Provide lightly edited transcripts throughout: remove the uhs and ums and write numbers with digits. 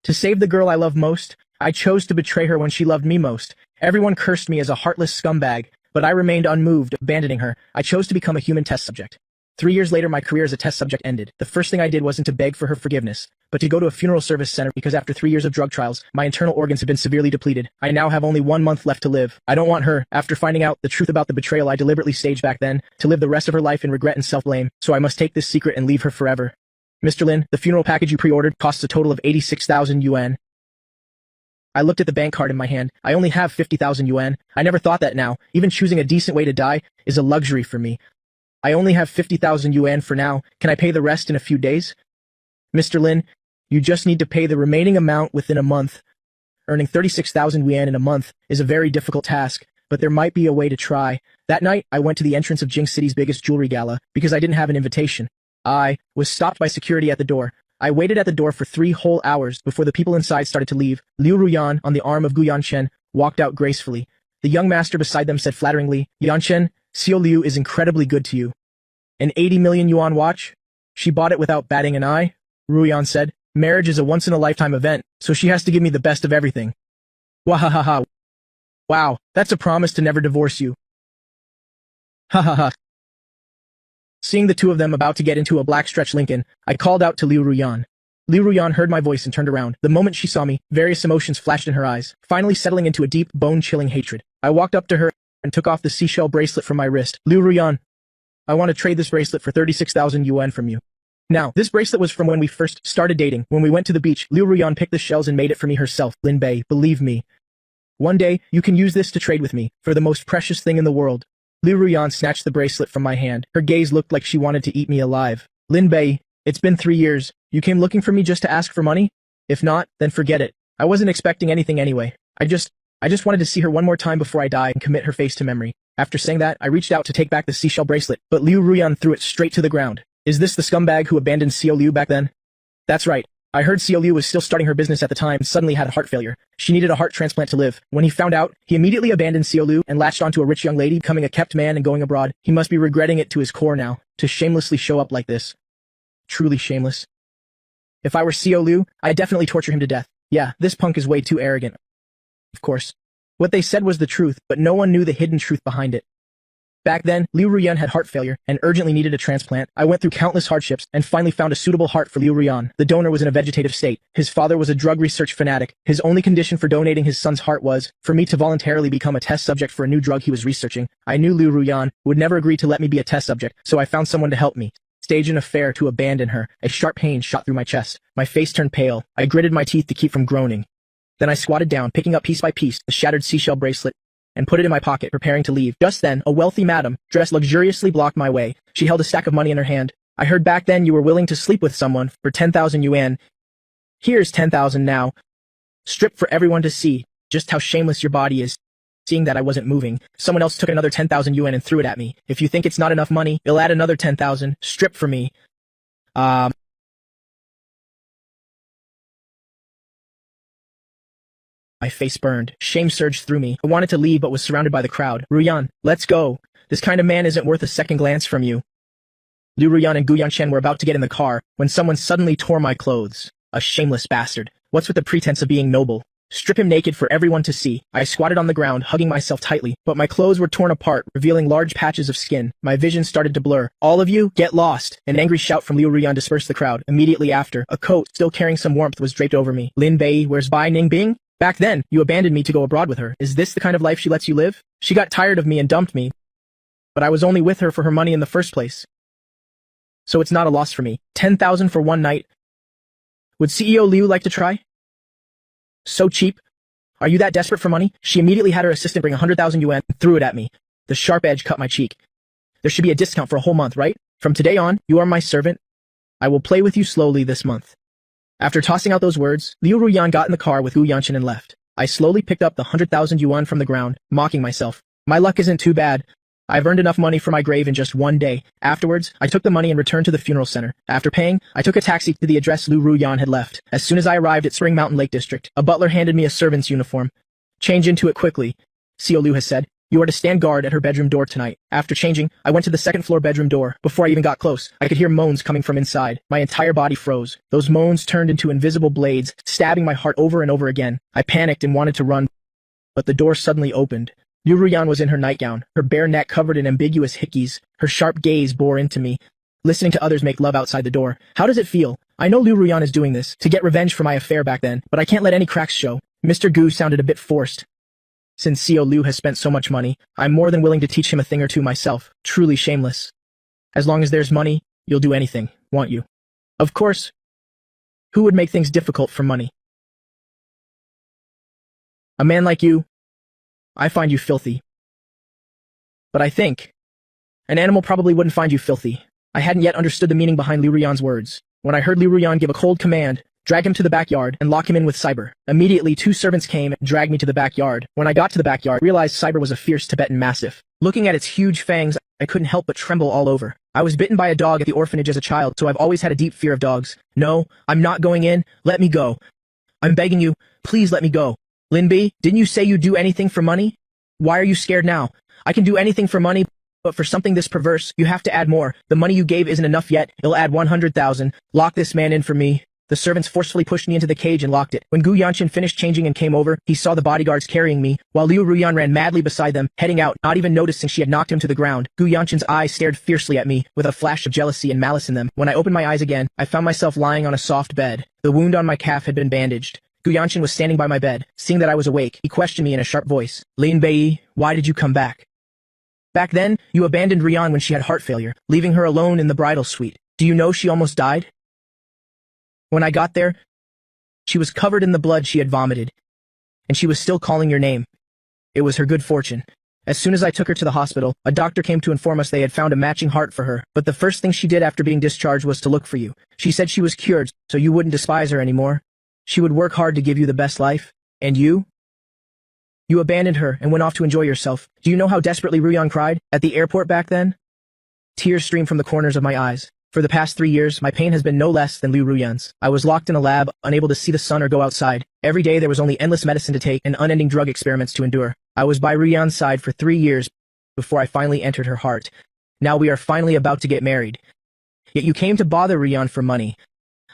To save the girl I love most, I chose to betray her when she loved me most. Everyone cursed me as a heartless scumbag, but I remained unmoved, abandoning her. I chose to become a human test subject. 3 years later, my career as a test subject ended. The first thing I did wasn't to beg for her forgiveness, but to go to a funeral service center because after 3 years of drug trials, my internal organs have been severely depleted. I now have only 1 month left to live. I don't want her, after finding out the truth about the betrayal I deliberately staged back then, to live the rest of her life in regret and self-blame, so I must take this secret and leave her forever. Mr. Lin, the funeral package you pre-ordered costs a total of 86,000 yuan. I looked at the bank card in my hand. I only have 50,000 yuan. I never thought that now. Even choosing a decent way to die is a luxury for me. I only have 50,000 yuan for now. Can I pay the rest in a few days? Mr. Lin, you just need to pay the remaining amount within a month. Earning 36,000 yuan in a month is a very difficult task, but there might be a way to try. That night, I went to the entrance of Jing City's biggest jewelry gala because I didn't have an invitation. I was stopped by security at the door. I waited at the door for 3 whole hours before the people inside started to leave. Liu Ruyan, on the arm of Gu Yanchen, walked out gracefully. The young master beside them said flatteringly, Yanchen, Xiao Liu is incredibly good to you. An 80 million yuan watch? She bought it without batting an eye? Ruyan said, marriage is a once-in-a-lifetime event, so she has to give me the best of everything. Wahahaha. Wow, that's a promise to never divorce you. Ha ha ha. Seeing the two of them about to get into a black stretch Lincoln, I called out to Liu Ruyan. Liu Ruyan heard my voice and turned around. The moment she saw me, various emotions flashed in her eyes, finally settling into a deep, bone-chilling hatred. I walked up to her and took off the seashell bracelet from my wrist. Liu Ruyan, I want to trade this bracelet for 36,000 yuan from you. Now, this bracelet was from when we first started dating. When we went to the beach, Liu Ruyan picked the shells and made it for me herself. Lin Bei, believe me. One day, you can use this to trade with me, for the most precious thing in the world. Liu Ruyan snatched the bracelet from my hand. Her gaze looked like she wanted to eat me alive. Lin Bei, it's been 3 years. You came looking for me just to ask for money? If not, then forget it. I wasn't expecting anything anyway. I just wanted to see her one more time before I die and commit her face to memory. After saying that, I reached out to take back the seashell bracelet, but Liu Ruyan threw it straight to the ground. Is this the scumbag who abandoned Xiao Liu back then? That's right. I heard Xiao Liu was still starting her business at the time and suddenly had a heart failure. She needed a heart transplant to live. When he found out, he immediately abandoned Xiao Liu and latched onto a rich young lady, becoming a kept man and going abroad. He must be regretting it to his core now, to shamelessly show up like this. Truly shameless. If I were Xiao Liu, I'd definitely torture him to death. Yeah, this punk is way too arrogant. Of course. What they said was the truth, but no one knew the hidden truth behind it. Back then, Liu Ruyan had heart failure and urgently needed a transplant. I went through countless hardships and finally found a suitable heart for Liu Ruyan. The donor was in a vegetative state. His father was a drug research fanatic. His only condition for donating his son's heart was for me to voluntarily become a test subject for a new drug he was researching. I knew Liu Ruyan would never agree to let me be a test subject, so I found someone to help me. Stage an affair to abandon her. A sharp pain shot through my chest. My face turned pale. I gritted my teeth to keep from groaning. Then I squatted down, picking up piece by piece the shattered seashell bracelet, and put it in my pocket, preparing to leave. Just then, a wealthy madam, dressed luxuriously, blocked my way. She held a stack of money in her hand. I heard back then you were willing to sleep with someone for 10,000 yuan. Here's 10,000 now. Stripped for everyone to see just how shameless your body is. Seeing that I wasn't moving, someone else took another 10,000 yuan and threw it at me. If you think it's not enough money, you'll add another 10,000. Strip for me. My face burned. Shame surged through me. I wanted to leave but was surrounded by the crowd. Ruyan, let's go. This kind of man isn't worth a second glance from you. Liu Ruyan and Gu Yanchen were about to get in the car when someone suddenly tore my clothes. A shameless bastard. What's with the pretense of being noble? Strip him naked for everyone to see. I squatted on the ground, hugging myself tightly, but my clothes were torn apart, revealing large patches of skin. My vision started to blur. All of you, get lost! An angry shout from Liu Ruyan dispersed the crowd. Immediately after, a coat, still carrying some warmth, was draped over me. Lin Bei, where's Bai Ningbing? Back then, you abandoned me to go abroad with her. Is this the kind of life she lets you live? She got tired of me and dumped me. But I was only with her for her money in the first place. So it's not a loss for me. 10,000 for one night. Would CEO Liu like to try? So cheap? Are you that desperate for money? She immediately had her assistant bring 100,000 yuan and threw it at me. The sharp edge cut my cheek. There should be a discount for a whole month, right? From today on, you are my servant. I will play with you slowly this month. After tossing out those words, Liu Ruyan got in the car with Gu Yanchen and left. I slowly picked up the 100,000 yuan from the ground, mocking myself. My luck isn't too bad. I've earned enough money for my grave in just one day. Afterwards, I took the money and returned to the funeral center. After paying, I took a taxi to the address Liu Ruyan had left. As soon as I arrived at Spring Mountain Lake District, a butler handed me a servant's uniform. Change into it quickly, Xiao Liu has said. You are to stand guard at her bedroom door tonight. After changing, I went to the second floor bedroom door. Before I even got close, I could hear moans coming from inside. My entire body froze. Those moans turned into invisible blades, stabbing my heart over and over again. I panicked and wanted to run, but the door suddenly opened. Liu Ruyan was in her nightgown, her bare neck covered in ambiguous hickeys. Her sharp gaze bore into me, listening to others make love outside the door. How does it feel? I know Liu Ruyan is doing this to get revenge for my affair back then, but I can't let any cracks show. Mr. Gu sounded a bit forced. Since Xiao Liu has spent so much money, I'm more than willing to teach him a thing or two myself. Truly shameless. As long as there's money, you'll do anything, won't you? Of course. Who would make things difficult for money? A man like you, I find you filthy. But I think an animal probably wouldn't find you filthy. I hadn't yet understood the meaning behind Liu Ruyan's words. When I heard Liu Ruyan give a cold command, drag him to the backyard and lock him in with Cyber. Immediately, 2 servants came and dragged me to the backyard. When I got to the backyard, I realized Cyber was a fierce Tibetan Mastiff. Looking at its huge fangs, I couldn't help but tremble all over. I was bitten by a dog at the orphanage as a child, so I've always had a deep fear of dogs. No, I'm not going in. Let me go. I'm begging you, please let me go. Lin Bei, didn't you say you'd do anything for money? Why are you scared now? I can do anything for money, but for something this perverse, you have to add more. The money you gave isn't enough yet. It'll add 100,000. Lock this man in for me. The servants forcefully pushed me into the cage and locked it. When Gu Yanqin finished changing and came over, he saw the bodyguards carrying me, while Liu Ruyan ran madly beside them, heading out, not even noticing she had knocked him to the ground. Gu Yanqin's eyes stared fiercely at me, with a flash of jealousy and malice in them. When I opened my eyes again, I found myself lying on a soft bed. The wound on my calf had been bandaged. Gu Yanqin was standing by my bed. Seeing that I was awake, he questioned me in a sharp voice. Lin Bei, why did you come back? Back then, you abandoned Rian when she had heart failure, leaving her alone in the bridal suite. Do you know she almost died? When I got there, she was covered in the blood she had vomited, and she was still calling your name. It was her good fortune. As soon as I took her to the hospital, a doctor came to inform us they had found a matching heart for her, but the first thing she did after being discharged was to look for you. She said she was cured, so you wouldn't despise her anymore. She would work hard to give you the best life. And you? You abandoned her and went off to enjoy yourself. Do you know how desperately Ruyan cried at the airport back then? Tears streamed from the corners of my eyes. For the past 3 years, my pain has been no less than Liu Ruyan's. I was locked in a lab, unable to see the sun or go outside. Every day there was only endless medicine to take and unending drug experiments to endure. I was by Ruyan's side for 3 years before I finally entered her heart. Now we are finally about to get married. Yet you came to bother Ruyan for money.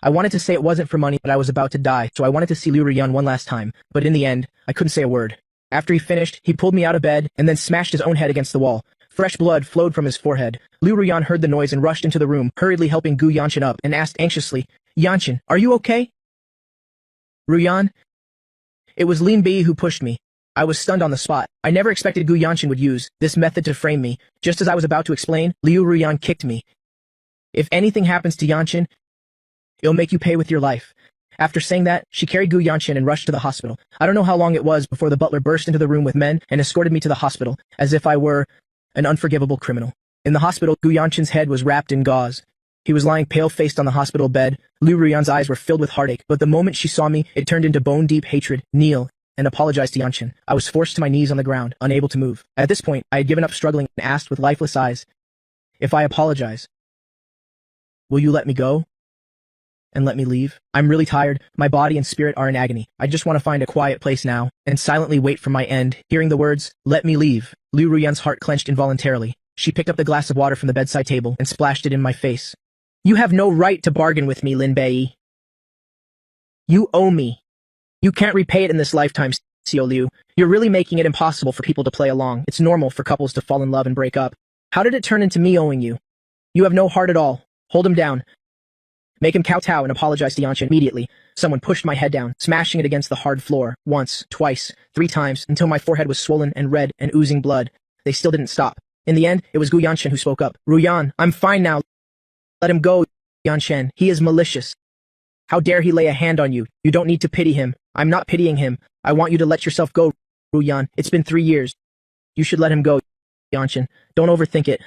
I wanted to say it wasn't for money, but I was about to die, so I wanted to see Liu Ruyan one last time. But in the end, I couldn't say a word. After he finished, he pulled me out of bed and then smashed his own head against the wall. Fresh blood flowed from his forehead. Liu Ruyan heard the noise and rushed into the room, hurriedly helping Gu Yanqin up, and asked anxiously, Yanqin, are you okay? Ruyan? It was Lin Bei who pushed me. I was stunned on the spot. I never expected Gu Yanqin would use this method to frame me. Just as I was about to explain, Liu Ruyan kicked me. If anything happens to Yanqin, it'll make you pay with your life. After saying that, she carried Gu Yanqin and rushed to the hospital. I don't know how long it was before the butler burst into the room with men and escorted me to the hospital, as if I were an unforgivable criminal. In the hospital, Gu Yanqin's head was wrapped in gauze. He was lying pale-faced on the hospital bed. Liu Ruyan's eyes were filled with heartache, but the moment she saw me, it turned into bone-deep hatred. Kneel and apologize to Yanqin. I was forced to my knees on the ground, unable to move. At this point, I had given up struggling and asked with lifeless eyes, if I apologize, will you let me go? And let me leave? I'm really tired. My body and spirit are in agony. I just want to find a quiet place now and silently wait for my end. Hearing the words, let me leave, Liu Ruyan's heart clenched involuntarily. She picked up the glass of water from the bedside table and splashed it in my face. You have no right to bargain with me, Lin Bei. You owe me. You can't repay it in this lifetime, Xiao Liu. You're really making it impossible for people to play along. It's normal for couples to fall in love and break up. How did it turn into me owing you? You have no heart at all. Hold him down. Make him kowtow and apologize to Yanqin immediately. Someone pushed my head down, smashing it against the hard floor, once, twice, 3 times, until my forehead was swollen and red and oozing blood. They still didn't stop. In the end, it was Gu Yanqin who spoke up. Ruyan, I'm fine now. Let him go, Yanqin. He is malicious. How dare he lay a hand on you? You don't need to pity him. I'm not pitying him. I want you to let yourself go, Ruyan. It's been 3 years. You should let him go, Yanqin. Don't overthink it.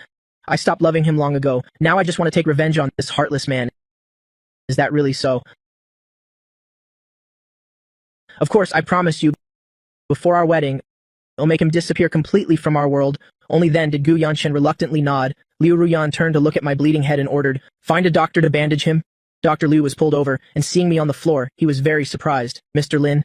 I stopped loving him long ago. Now I just want to take revenge on this heartless man. Is that really so? Of course, I promise you, before our wedding, I'll make him disappear completely from our world. Only then did Gu Yanqin reluctantly nod. Liu Ruyan turned to look at my bleeding head and ordered, find a doctor to bandage him. Dr. Liu was pulled over, and seeing me on the floor, he was very surprised. Mr. Lin,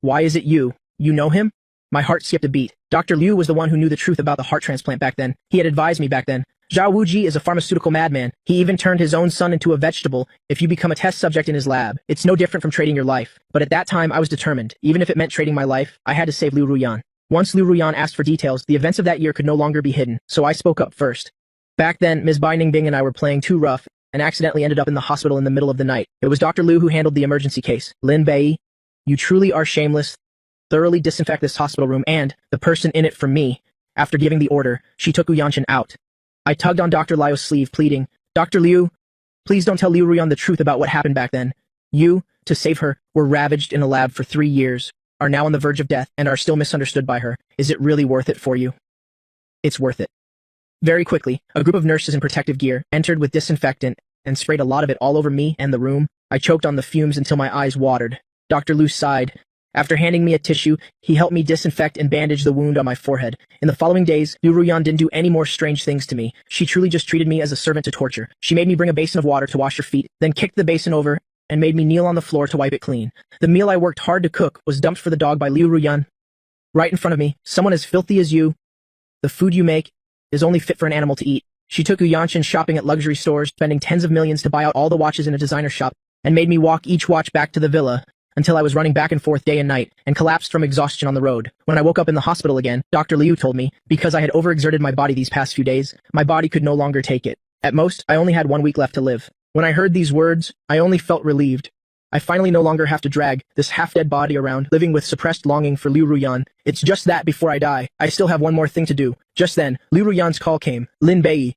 why is it you? You know him? My heart skipped a beat. Dr. Liu was the one who knew the truth about the heart transplant back then. He had advised me back then. Zhao Wuji is a pharmaceutical madman. He even turned his own son into a vegetable. If you become a test subject in his lab, it's no different from trading your life. But at that time, I was determined. Even if it meant trading my life, I had to save Liu Ruyan. Once Liu Ruyan asked for details, the events of that year could no longer be hidden, so I spoke up first. Back then, Ms. Bai Ningbing and I were playing too rough and accidentally ended up in the hospital in the middle of the night. It was Dr. Liu who handled the emergency case. Lin Bei, you truly are shameless. Thoroughly disinfect this hospital room and the person in it from me. After giving the order, she took Gu Yanchen out. I tugged on Dr. Liu's sleeve, pleading, Dr. Liu, please don't tell Liu Ruyan the truth about what happened back then. You, to save her, were ravaged in a lab for 3 years, are now on the verge of death, and are still misunderstood by her. Is it really worth it for you? It's worth it. Very quickly, a group of nurses in protective gear entered with disinfectant and sprayed a lot of it all over me and the room. I choked on the fumes until my eyes watered. Dr. Liu sighed. After handing me a tissue, he helped me disinfect and bandage the wound on my forehead. In the following days, Liu Ruyan didn't do any more strange things to me. She truly just treated me as a servant to torture. She made me bring a basin of water to wash her feet, then kicked the basin over and made me kneel on the floor to wipe it clean. The meal I worked hard to cook was dumped for the dog by Liu Ruyan. Right in front of me, someone as filthy as you. The food you make is only fit for an animal to eat. She took Gu Yanchen shopping at luxury stores, spending tens of millions to buy out all the watches in a designer shop, and made me walk each watch back to the villa, until I was running back and forth day and night, and collapsed from exhaustion on the road. When I woke up in the hospital again, Dr. Liu told me, because I had overexerted my body these past few days, my body could no longer take it. At most, I only had 1 week left to live. When I heard these words, I only felt relieved. I finally no longer have to drag this half-dead body around, living with suppressed longing for Liu Ruyan. It's just that before I die, I still have one more thing to do. Just then, Liu Ruyan's call came. Lin Bei,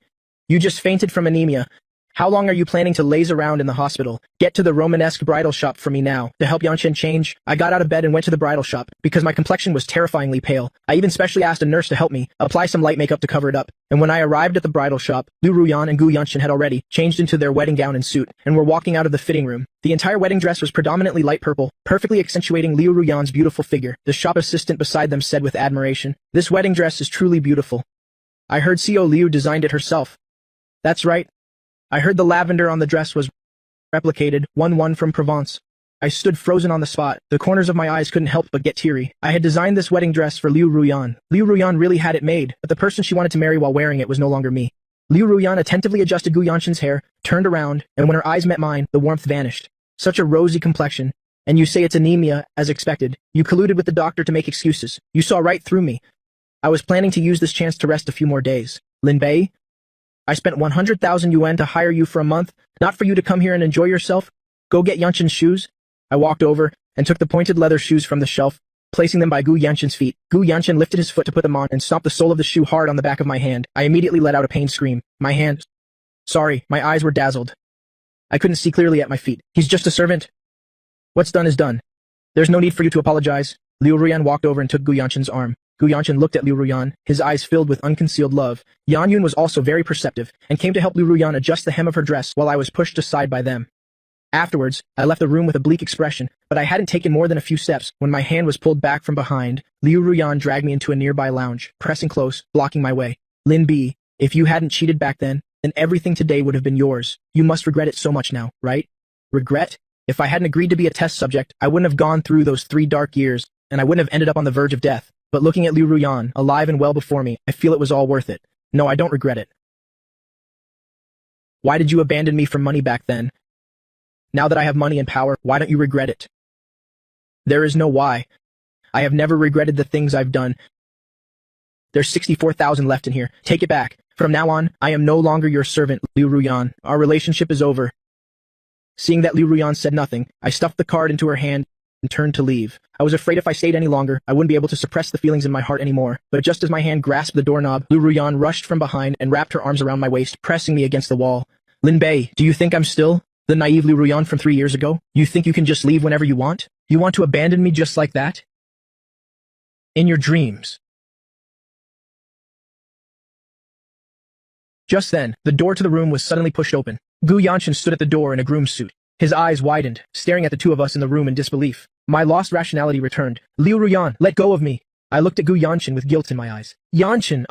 you just fainted from anemia. How long are you planning to laze around in the hospital? Get to the Romanesque bridal shop for me now. To help Yanchen change, I got out of bed and went to the bridal shop, because my complexion was terrifyingly pale. I even specially asked a nurse to help me apply some light makeup to cover it up. And when I arrived at the bridal shop, Liu Ruyan and Gu Yanchen had already changed into their wedding gown and suit, and were walking out of the fitting room. The entire wedding dress was predominantly light purple, perfectly accentuating Liu Ruyan's beautiful figure. The shop assistant beside them said with admiration, "This wedding dress is truly beautiful. I heard Xiao Liu designed it herself." That's right. I heard the lavender on the dress was replicated, one from Provence. I stood frozen on the spot. The corners of my eyes couldn't help but get teary. I had designed this wedding dress for Liu Ruyan. Liu Ruyan really had it made, but the person she wanted to marry while wearing it was no longer me. Liu Ruyan attentively adjusted Gu Yanchen's hair, turned around, and when her eyes met mine, the warmth vanished. Such a rosy complexion. And you say it's anemia, as expected. You colluded with the doctor to make excuses. You saw right through me. I was planning to use this chance to rest a few more days. Lin Bei, I spent 100,000 yuan to hire you for a month, not for you to come here and enjoy yourself. Go get Yanchen's shoes. I walked over and took the pointed leather shoes from the shelf, placing them by Gu Yanchen's feet. Gu Yanchen lifted his foot to put them on and stomped the sole of the shoe hard on the back of my hand. I immediately let out a pained scream. My hand. Sorry, my eyes were dazzled. I couldn't see clearly at my feet. He's just a servant. What's done is done. There's no need for you to apologize. Liu Ruyan walked over and took Gu Yanchen's arm. Gu Yanchen looked at Liu Ruyan, his eyes filled with unconcealed love. Yan Yun was also very perceptive, and came to help Liu Ruyan adjust the hem of her dress while I was pushed aside by them. Afterwards, I left the room with a bleak expression, but I hadn't taken more than a few steps when my hand was pulled back from behind. Liu Ruyan dragged me into a nearby lounge, pressing close, blocking my way. Lin Bei, if you hadn't cheated back then everything today would have been yours. You must regret it so much now, right? Regret? If I hadn't agreed to be a test subject, I wouldn't have gone through those 3 dark years, and I wouldn't have ended up on the verge of death. But looking at Liu Ruyan, alive and well before me, I feel it was all worth it. No, I don't regret it. Why did you abandon me for money back then? Now that I have money and power, why don't you regret it? There is no why. I have never regretted the things I've done. There's 64,000 left in here. Take it back. From now on, I am no longer your servant, Liu Ruyan. Our relationship is over. Seeing that Liu Ruyan said nothing, I stuffed the card into her hand and turned to leave. I was afraid if I stayed any longer, I wouldn't be able to suppress the feelings in my heart anymore. But just as my hand grasped the doorknob, Liu Ruyan rushed from behind and wrapped her arms around my waist, pressing me against the wall. Lin Bei, do you think I'm still the naive Liu Ruyan from 3 years ago? You think you can just leave whenever you want? You want to abandon me just like that? In your dreams. Just then, the door to the room was suddenly pushed open. Gu Yanchen stood at the door in a groom's suit. His eyes widened, staring at the two of us in the room in disbelief. My lost rationality returned. Liu Ruyan, let go of me. I looked at Gu Yanchen with guilt in my eyes. Yanchen,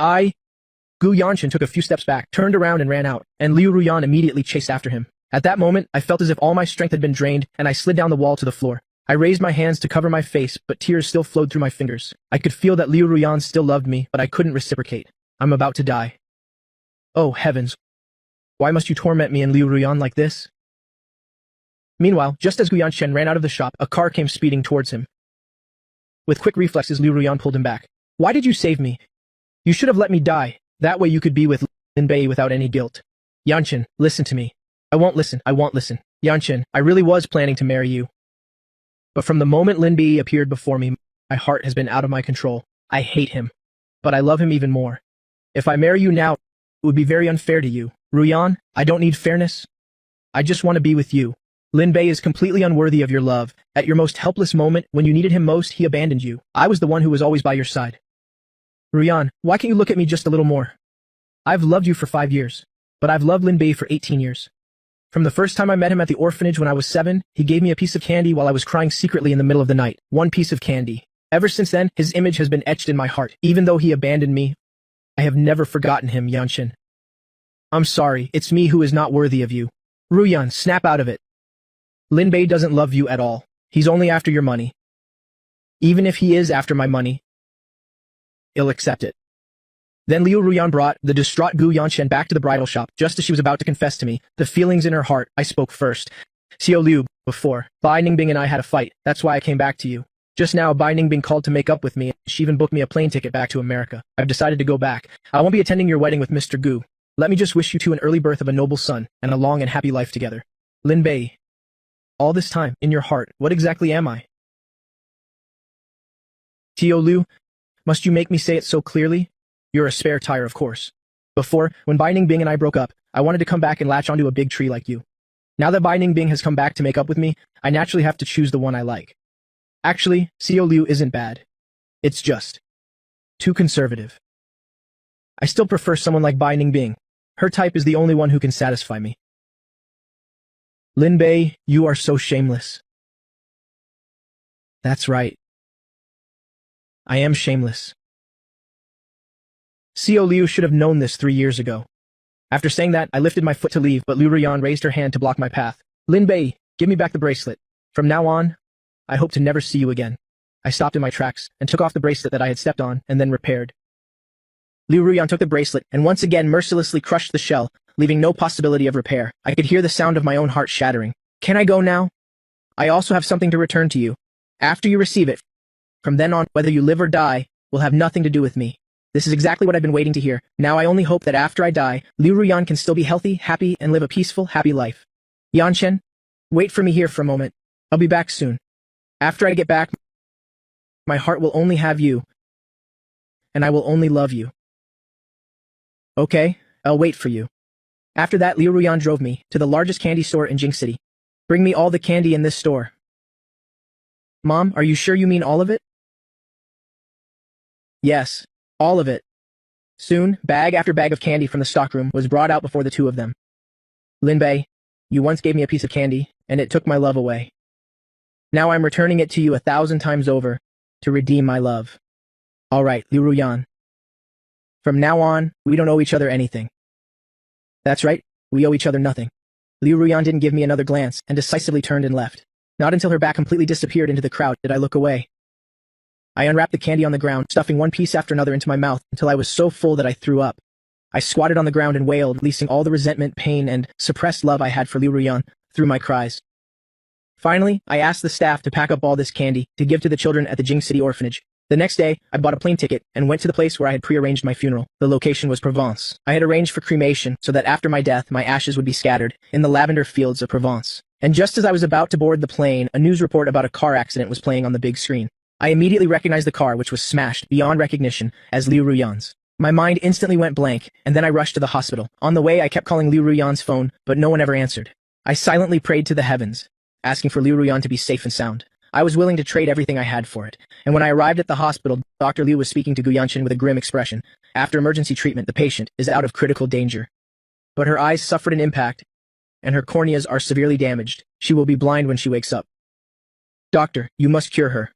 Gu Yanchen took a few steps back, turned around and ran out, and Liu Ruyan immediately chased after him. At that moment, I felt as if all my strength had been drained, and I slid down the wall to the floor. I raised my hands to cover my face, but tears still flowed through my fingers. I could feel that Liu Ruyan still loved me, but I couldn't reciprocate. I'm about to die. Oh, heavens. Why must you torment me and Liu Ruyan like this? Meanwhile, just as Gu Yanchen ran out of the shop, a car came speeding towards him. With quick reflexes, Liu Ruyan pulled him back. Why did you save me? You should have let me die. That way you could be with Lin Bei without any guilt. Yanchen, listen to me. I won't listen. Yanchen, I really was planning to marry you. But from the moment Lin Bei appeared before me, my heart has been out of my control. I hate him. But I love him even more. If I marry you now, it would be very unfair to you. Ruyan, I don't need fairness. I just want to be with you. Lin Bei is completely unworthy of your love. At your most helpless moment, when you needed him most, he abandoned you. I was the one who was always by your side. Ruyan, why can't you look at me just a little more? I've loved you for 5 years, but I've loved Lin Bei for 18 years. From the first time I met him at the orphanage when I was 7, he gave me a piece of candy while I was crying secretly in the middle of the night. One piece of candy. Ever since then, his image has been etched in my heart. Even though he abandoned me, I have never forgotten him, Yanchen. I'm sorry, it's me who is not worthy of you. Ruyan, snap out of it. Lin Bei doesn't love you at all. He's only after your money. Even if he is after my money, he'll accept it. Then Liu Ruyan brought the distraught Gu Yanchen back to the bridal shop. Just as she was about to confess to me the feelings in her heart, I spoke first. Xiao Liu, before, Bai Ningbing and I had a fight. That's why I came back to you. Just now, Bai Ningbing called to make up with me. She even booked me a plane ticket back to America. I've decided to go back. I won't be attending your wedding with Mr. Gu. Let me just wish you two an early birth of a noble son and a long and happy life together. Lin Bei. All this time, in your heart, what exactly am I? Xiao Liu, must you make me say it so clearly? You're a spare tire, of course. Before, when Bai Ningbing and I broke up, I wanted to come back and latch onto a big tree like you. Now that Bai Ningbing has come back to make up with me, I naturally have to choose the one I like. Actually, Xiao Liu isn't bad. It's just too conservative. I still prefer someone like Bai Ningbing. Her type is the only one who can satisfy me. Lin Bei, you are so shameless. That's right. I am shameless. Xiao Liu should have known this 3 years ago. After saying that, I lifted my foot to leave, but Liu Ruyan raised her hand to block my path. Lin Bei, give me back the bracelet. From now on, I hope to never see you again. I stopped in my tracks and took off the bracelet that I had stepped on and then repaired. Liu Ruyan took the bracelet and once again mercilessly crushed the shell, leaving no possibility of repair. I could hear the sound of my own heart shattering. Can I go now? I also have something to return to you. After you receive it, from then on, whether you live or die, will have nothing to do with me. This is exactly what I've been waiting to hear. Now I only hope that after I die, Liu Ruyan can still be healthy, happy, and live a peaceful, happy life. Yanchen, wait for me here for a moment. I'll be back soon. After I get back, my heart will only have you, and I will only love you. Okay, I'll wait for you. After that, Liu Ruyan drove me to the largest candy store in Jing City. Bring me all the candy in this store. Mom, are you sure you mean all of it? Yes, all of it. Soon, bag after bag of candy from the stockroom was brought out before the two of them. Lin Bei, you once gave me a piece of candy, and it took my love away. Now I'm returning it to you 1,000 times over to redeem my love. All right, Liu Ruyan. From now on, we don't owe each other anything. That's right, we owe each other nothing. Liu Ruyan didn't give me another glance and decisively turned and left. Not until her back completely disappeared into the crowd did I look away. I unwrapped the candy on the ground, stuffing one piece after another into my mouth until I was so full that I threw up. I squatted on the ground and wailed, releasing all the resentment, pain, and suppressed love I had for Liu Ruyan through my cries. Finally, I asked the staff to pack up all this candy to give to the children at the Jing City orphanage. The next day, I bought a plane ticket and went to the place where I had prearranged my funeral. The location was Provence. I had arranged for cremation so that after my death, my ashes would be scattered in the lavender fields of Provence. And just as I was about to board the plane, a news report about a car accident was playing on the big screen. I immediately recognized the car, which was smashed beyond recognition, as Liu Ruyan's. My mind instantly went blank, and then I rushed to the hospital. On the way, I kept calling Liu Ruyan's phone, but no one ever answered. I silently prayed to the heavens, asking for Liu Ruyan to be safe and sound. I was willing to trade everything I had for it. And when I arrived at the hospital, Dr. Liu was speaking to Gu Yanchen with a grim expression. After emergency treatment, the patient is out of critical danger. But her eyes suffered an impact, and her corneas are severely damaged. She will be blind when she wakes up. Doctor, you must cure her.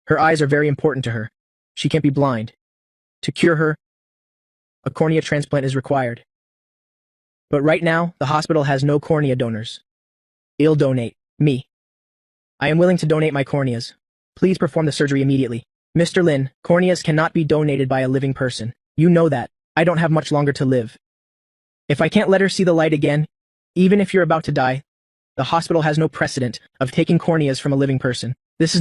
Her eyes are very important to her. She can't be blind. To cure her, a cornea transplant is required. But right now, the hospital has no cornea donors. I'll donate. Me. I am willing to donate my corneas. Please perform the surgery immediately. Mr. Lin, corneas cannot be donated by a living person. You know that. I don't have much longer to live. If I can't let her see the light again, even if you're about to die, the hospital has no precedent of taking corneas from a living person. This is not